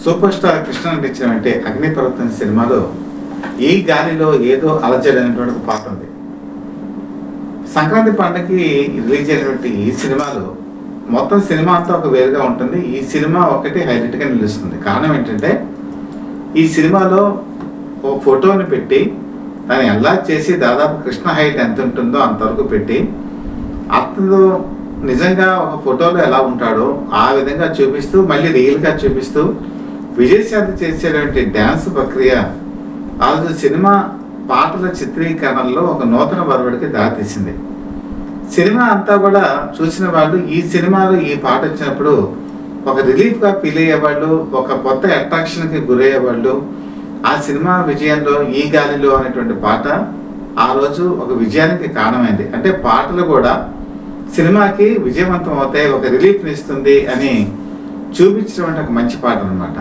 Super star Krishna నటించినటువంటి అగ్నిపర్వతం సినిమాలో ఈ గాలిలో ఏదో అలజడి అనేటువంటి ఒక పాట ఉంది. సంక్రాంతి పండుగకి రిలీజ్ అయినటువంటి ఈ సినిమాలో మొత్తం సినిమా అంతా ఒక వేరుగా ఉంటుంది. ఈ సినిమా ఒకటి హైలైట్గా నిలుస్తుంది. కారణం ఏంటంటే ఈ సినిమాలో ఓ ఫోటోని పెట్టి దాన్ని ఎలా చేసి దాదాపు కృష్ణ హైట్ ఎంత ఉంటుందో అంతవరకు పెట్టి అతను నిజంగా ఒక ఫోటోలో ఎలా ఉంటాడో ఆ విధంగా చూపిస్తూ మళ్ళీ రియల్గా చూపిస్తూ విజయశాంతి చేసేటువంటి డ్యాన్స్ ప్రక్రియ ఆ రోజు సినిమా పాటల చిత్రీకరణలో ఒక నూతన వరవడికి దారితీసింది. సినిమా అంతా కూడా చూసిన వాళ్ళు ఈ సినిమాలో ఈ పాట వచ్చినప్పుడు ఒక రిలీఫ్గా ఫీల్ అయ్యేవాళ్ళు, ఒక కొత్త అట్రాక్షన్కి గురయ్యేవాళ్ళు. ఆ సినిమా విజయంలో ఈ గాలిలో అనేటువంటి పాట ఆ రోజు ఒక విజయానికి కారణమైంది. అంటే పాటలు కూడా సినిమాకి విజయవంతం అవుతాయి, ఒక రిలీఫ్ని ఇస్తుంది అని చూపించినటువంటి ఒక మంచి పాట అన్నమాట.